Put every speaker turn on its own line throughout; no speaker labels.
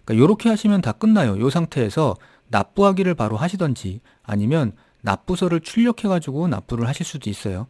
그러니까 요렇게 하시면 다 끝나요. 요 상태에서 납부하기를 바로 하시던지 아니면 납부서를 출력해가지고 납부를 하실 수도 있어요.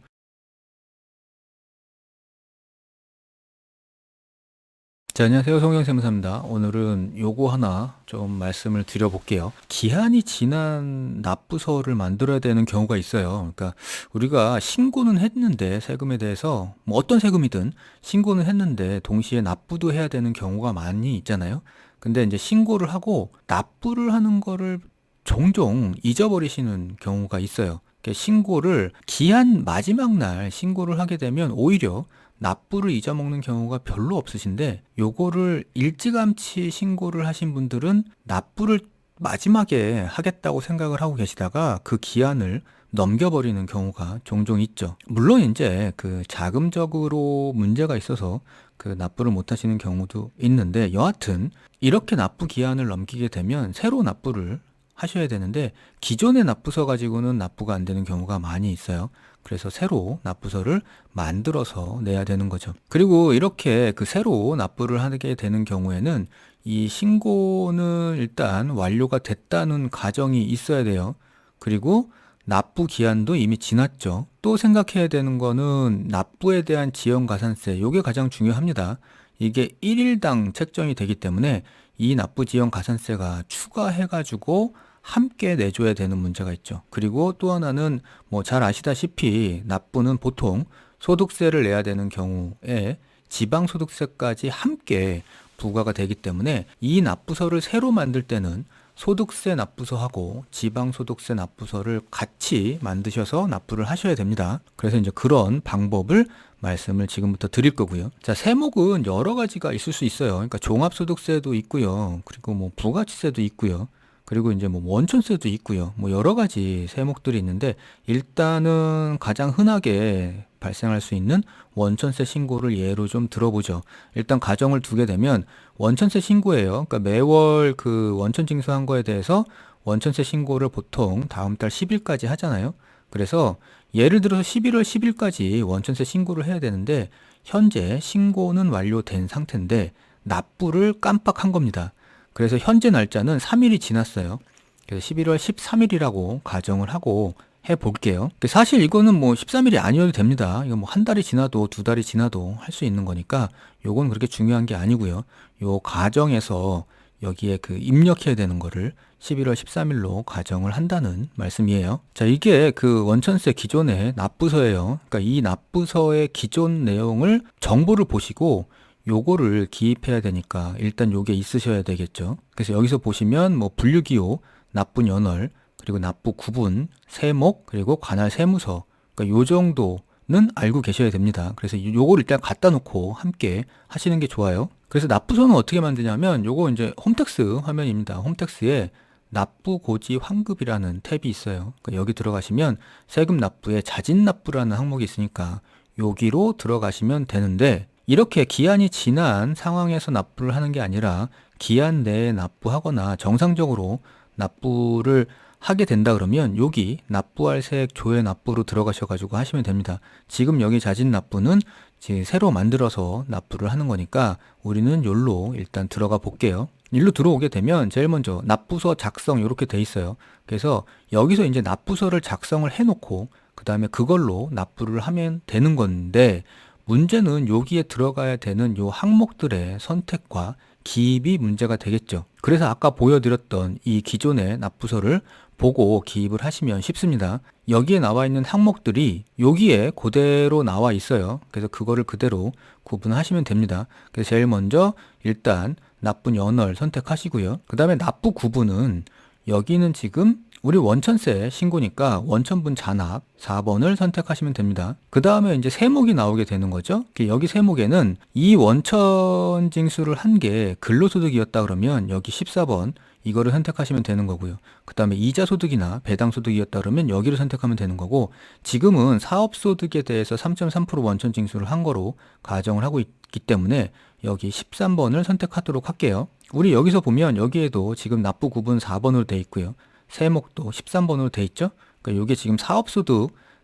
자, 안녕하세요. 송영세무사입니다. 오늘은 요거 하나 좀 말씀을 드려볼게요. 기한이 지난 납부서를 만들어야 되는 경우가 있어요. 그러니까 우리가 신고는 했는데 세금에 대해서 뭐 어떤 세금이든 신고는 했는데 동시에 납부도 해야 되는 경우가 많이 있잖아요. 근데 이제 신고를 하고 납부를 하는 거를 종종 잊어버리시는 경우가 있어요. 그러니까 신고를 기한 마지막 날 신고를 하게 되면 오히려 납부를 잊어먹는 경우가 별로 없으신데 요거를 일찌감치 신고를 하신 분들은 납부를 마지막에 하겠다고 생각을 하고 계시다가 그 기한을 넘겨버리는 경우가 종종 있죠. 물론 이제 그 자금적으로 문제가 있어서 그 납부를 못 하시는 경우도 있는데 여하튼 이렇게 납부 기한을 넘기게 되면 새로 납부를 하셔야 되는데 기존의 납부서 가지고는 납부가 안 되는 경우가 많이 있어요. 그래서 새로 납부서를 만들어서 내야 되는 거죠. 그리고 이렇게 그 새로 납부를 하게 되는 경우에는 이 신고는 일단 완료가 됐다는 가정이 있어야 돼요. 그리고 납부 기한도 이미 지났죠. 또 생각해야 되는 거는 납부에 대한 지연가산세, 이게 가장 중요합니다. 이게 1일당 책정이 되기 때문에 이 납부 지연 가산세가 추가해가지고 함께 내줘야 되는 문제가 있죠. 그리고 또 하나는 뭐 잘 아시다시피 납부는 보통 소득세를 내야 되는 경우에 지방소득세까지 함께 부과가 되기 때문에 이 납부서를 새로 만들 때는 소득세 납부서하고 지방소득세 납부서를 같이 만드셔서 납부를 하셔야 됩니다. 그래서 이제 그런 방법을 말씀을 지금부터 드릴 거고요. 자, 세목은 여러 가지가 있을 수 있어요. 그러니까 종합소득세도 있고요. 그리고 뭐 부가치세도 있고요. 그리고 이제 뭐 원천세도 있고요. 뭐 여러 가지 세목들이 있는데 일단은 가장 흔하게 발생할 수 있는 원천세 신고를 예로 좀 들어보죠. 일단 가정을 두게 되면 원천세 신고예요. 그러니까 매월 그 원천 징수한 거에 대해서 원천세 신고를 보통 다음 달 10일까지 하잖아요. 그래서 예를 들어서 11월 10일까지 원천세 신고를 해야 되는데 현재 신고는 완료된 상태인데 납부를 깜빡한 겁니다. 그래서 현재 날짜는 3일이 지났어요. 그래서 11월 13일이라고 가정을 하고 해 볼게요. 사실 이거는 뭐 13일이 아니어도 됩니다. 이거 뭐 한 달이 지나도 두 달이 지나도 할 수 있는 거니까 요건 그렇게 중요한 게 아니고요. 요 가정에서 여기에 그 입력해야 되는 거를 11월 13일로 가정을 한다는 말씀이에요. 자, 이게 그 원천세 기존의 납부서예요. 그러니까 이 납부서의 기존 내용을 정보를 보시고 요거를 기입해야 되니까 일단 요게 있으셔야 되겠죠. 그래서 여기서 보시면 뭐 분류기호, 납부 연월, 그리고 납부 구분, 세목, 그리고 관할 세무서. 그러니까 요 정도는 알고 계셔야 됩니다. 그래서 요거를 일단 갖다 놓고 함께 하시는 게 좋아요. 그래서 납부서는 어떻게 만드냐면 요거 이제 홈택스 화면입니다. 홈택스에 납부 고지 환급이라는 탭이 있어요. 그러니까 여기 들어가시면 세금 납부에 자진 납부라는 항목이 있으니까 여기로 들어가시면 되는데 이렇게 기한이 지난 상황에서 납부를 하는 게 아니라 기한 내에 납부하거나 정상적으로 납부를 하게 된다 그러면 여기 납부할 세액 조회 납부로 들어가셔가지고 하시면 됩니다. 지금 여기 자진 납부는 지금 새로 만들어서 납부를 하는 거니까 우리는 여기로 일단 들어가 볼게요. 일로 들어오게 되면 제일 먼저 납부서 작성 이렇게 돼 있어요. 그래서 여기서 이제 납부서를 작성을 해놓고 그 다음에 그걸로 납부를 하면 되는 건데 문제는 여기에 들어가야 되는 요 항목들의 선택과 기입이 문제가 되겠죠. 그래서 아까 보여드렸던 이 기존의 납부서를 보고 기입을 하시면 쉽습니다. 여기에 나와 있는 항목들이 여기에 그대로 나와 있어요. 그래서 그거를 그대로 구분하시면 됩니다. 그래서 제일 먼저 일단 납부 연월 선택하시고요. 그 다음에 납부 구분은 여기는 지금 우리 원천세 신고니까 원천분 잔압 4번을 선택하시면 됩니다. 그 다음에 이제 세목이 나오게 되는 거죠. 여기 세목에는 이 원천 징수를 한 게 근로소득이었다 그러면 여기 14번 이거를 선택하시면 되는 거고요. 그 다음에 이자소득이나 배당소득이었다 그러면 여기를 선택하면 되는 거고 지금은 사업소득에 대해서 3.3% 원천 징수를 한 거로 가정을 하고 있기 때문에 여기 13번을 선택하도록 할게요. 우리 여기서 보면 여기에도 지금 납부 구분 4번으로 돼 있고요. 세목도 13번으로 돼 있죠. 그러니까 이게 지금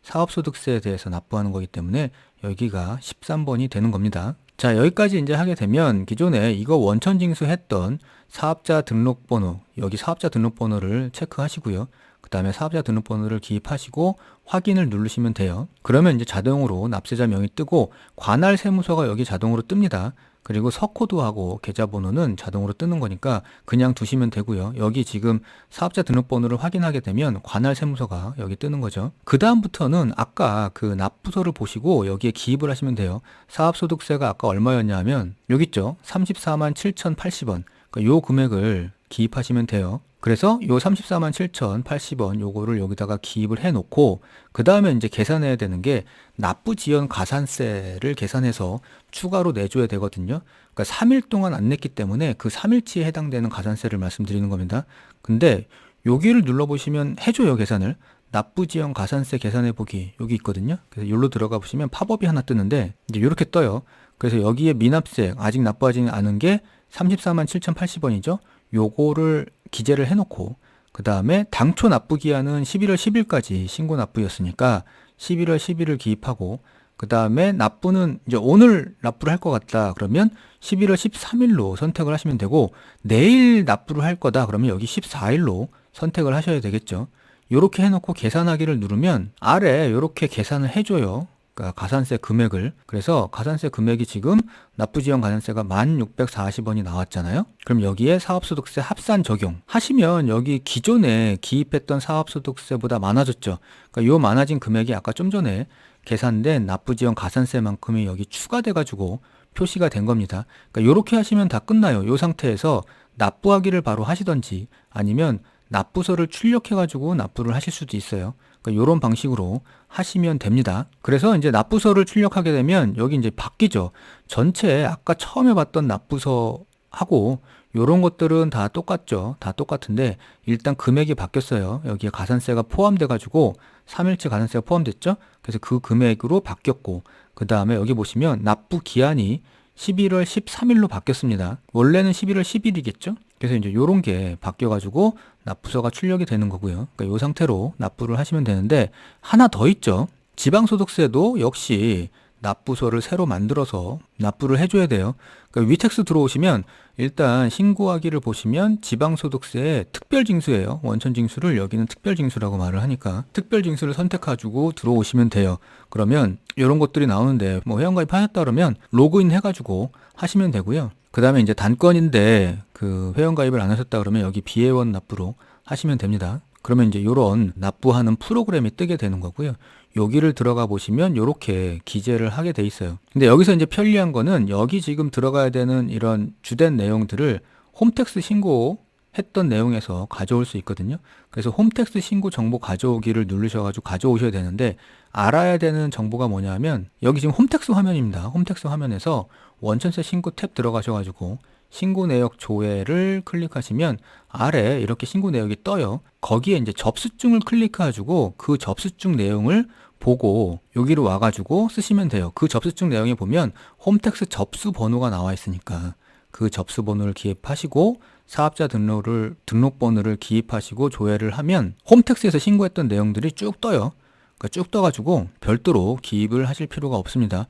사업소득세에 대해서 납부하는 거기 때문에 여기가 13번이 되는 겁니다. 자, 여기까지 이제 하게 되면 기존에 이거 원천 징수했던 사업자 등록번호, 여기 사업자 등록번호를 체크하시고요. 그 다음에 사업자 등록번호를 기입하시고 확인을 누르시면 돼요. 그러면 이제 자동으로 납세자 명이 뜨고 관할 세무서가 여기 자동으로 뜹니다. 그리고 서코드하고 계좌번호는 자동으로 뜨는 거니까 그냥 두시면 되고요. 여기 지금 사업자 등록번호를 확인하게 되면 관할 세무서가 여기 뜨는 거죠. 그 다음부터는 아까 그 납부서를 보시고 여기에 기입을 하시면 돼요. 사업소득세가 아까 얼마였냐 하면 여기 있죠. 34만 7,080원. 그러니까 요 금액을 기입하시면 돼요. 그래서 요 34만 7,080원 요거를 여기다가 기입을 해 놓고 그 다음에 이제 계산해야 되는 게 납부지연 가산세를 계산해서 추가로 내줘야 되거든요. 그러니까 3일 동안 안 냈기 때문에 그 3일치에 해당되는 가산세를 말씀드리는 겁니다. 근데 여기를 눌러보시면 해줘요, 계산을. 납부지연 가산세 계산해보기 여기 있거든요. 그래서 여기로 들어가 보시면 팝업이 하나 뜨는데 이제 이렇게 떠요. 그래서 여기에 미납세 아직 납부하지 않은 게 34만 7,080원이죠. 요거를 기재를 해놓고 그 다음에 당초 납부 기한은 11월 10일까지 신고 납부였으니까 11월 10일을 기입하고 그 다음에 납부는 이제 오늘 납부를 할 것 같다 그러면 11월 13일로 선택을 하시면 되고 내일 납부를 할 거다 그러면 여기 14일로 선택을 하셔야 되겠죠. 요렇게 해놓고 계산하기를 누르면 아래 요렇게 계산을 해줘요. 그러니까 가산세 금액을. 그래서 가산세 금액이 지금 납부지연 가산세가 1,640원이 나왔잖아요. 그럼 여기에 사업소득세 합산 적용 하시면 여기 기존에 기입했던 사업소득세보다 많아졌죠. 그러니까 요 많아진 금액이 아까 좀 전에 계산된 납부지연 가산세만큼이 여기 추가돼 가지고 표시가 된 겁니다. 그러니까 요렇게 하시면 다 끝나요. 요 상태에서 납부하기를 바로 하시던지 아니면 납부서를 출력해 가지고 납부를 하실 수도 있어요. 그러니까 이런 방식으로 하시면 됩니다. 그래서 이제 납부서를 출력하게 되면 여기 이제 바뀌죠. 전체 아까 처음에 봤던 납부서하고 이런 것들은 다 똑같죠. 다 똑같은데 일단 금액이 바뀌었어요. 여기에 가산세가 포함돼 가지고 3일치 가산세가 포함됐죠. 그래서 그 금액으로 바뀌었고 그 다음에 여기 보시면 납부 기한이 11월 13일로 바뀌었습니다. 원래는 11월 10일이겠죠? 그래서 이제 요런 게 바뀌어가지고 납부서가 출력이 되는 거고요. 그러니까 이 상태로 납부를 하시면 되는데 하나 더 있죠. 지방소득세도 역시 납부서를 새로 만들어서 납부를 해줘야 돼요. 그러니까 위텍스 들어오시면 일단 신고하기를 보시면 지방소득세의 특별징수예요. 원천징수를 여기는 특별징수라고 말을 하니까 특별징수를 선택해가지고 들어오시면 돼요. 그러면 이런 것들이 나오는데 뭐 회원가입 하셨다 그러면 로그인 해가지고 하시면 되고요. 그 다음에 이제 단건인데 그 회원가입을 안 하셨다 그러면 여기 비회원 납부로 하시면 됩니다. 그러면 이제 이런 납부하는 프로그램이 뜨게 되는 거고요. 여기를 들어가 보시면 이렇게 기재를 하게 돼 있어요. 근데 여기서 이제 편리한 거는 여기 지금 들어가야 되는 이런 주된 내용들을 홈택스 신고했던 내용에서 가져올 수 있거든요. 그래서 홈택스 신고 정보 가져오기를 누르셔가지고 가져오셔야 되는데 알아야 되는 정보가 뭐냐면 여기 지금 홈택스 화면입니다. 홈택스 화면에서 원천세 신고 탭 들어가셔가지고 신고 내역 조회를 클릭하시면 아래 이렇게 신고 내역이 떠요. 거기에 이제 접수증을 클릭해가지고 그 접수증 내용을 보고 여기로 와가지고 쓰시면 돼요. 그 접수증 내용에 보면 홈택스 접수 번호가 나와 있으니까 그 접수 번호를 기입하시고 사업자 등록번호를 기입하시고 조회를 하면 홈택스에서 신고했던 내용들이 쭉 떠요. 그러니까 쭉 떠가지고 별도로 기입을 하실 필요가 없습니다.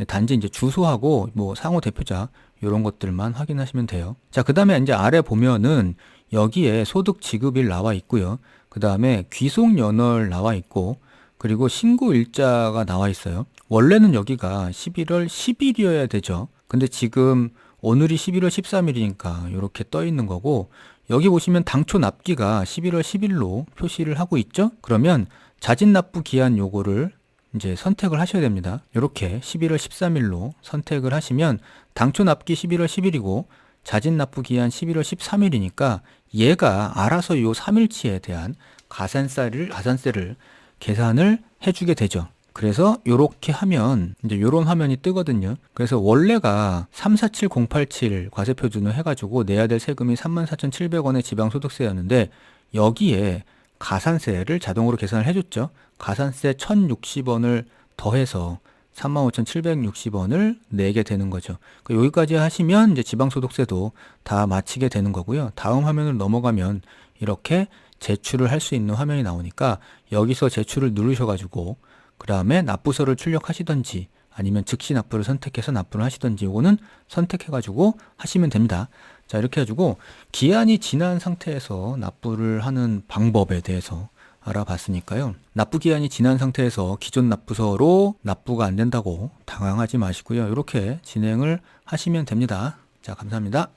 단지 이제 주소하고 뭐 상호 대표자 이런 것들만 확인하시면 돼요. 자, 그 다음에 이제 아래 보면은 여기에 소득 지급일 나와 있고요. 그 다음에 귀속 연월 나와 있고 그리고 신고 일자가 나와 있어요. 원래는 여기가 11월 10일이어야 되죠. 근데 지금 오늘이 11월 13일이니까 이렇게 떠 있는 거고 여기 보시면 당초 납기가 11월 10일로 표시를 하고 있죠. 그러면 자진 납부 기한 요거를 이제 선택을 하셔야 됩니다. 이렇게 11월 13일로 선택을 하시면 당초 납기 11월 10일이고 자진 납부 기한 11월 13일이니까 얘가 알아서 요 3일치에 대한 가산세를 계산을 해주게 되죠. 그래서 요렇게 하면 이제 요런 화면이 뜨거든요. 그래서 원래가 347087 과세표준을 해가지고 내야 될 세금이 34,700원의 지방소득세였는데 여기에 가산세를 자동으로 계산을 해줬죠. 가산세 1,060원을 더해서 35,760원을 내게 되는 거죠. 여기까지 하시면 이제 지방소득세도 다 마치게 되는 거고요. 다음 화면을 넘어가면 이렇게 제출을 할 수 있는 화면이 나오니까 여기서 제출을 누르셔가지고 그 다음에 납부서를 출력하시던지 아니면 즉시 납부를 선택해서 납부를 하시든지 요거는 선택해가지고 하시면 됩니다. 자, 이렇게 해가지고 기한이 지난 상태에서 납부를 하는 방법에 대해서 알아봤으니까요. 납부 기한이 지난 상태에서 기존 납부서로 납부가 안 된다고 당황하지 마시고요. 이렇게 진행을 하시면 됩니다. 자, 감사합니다.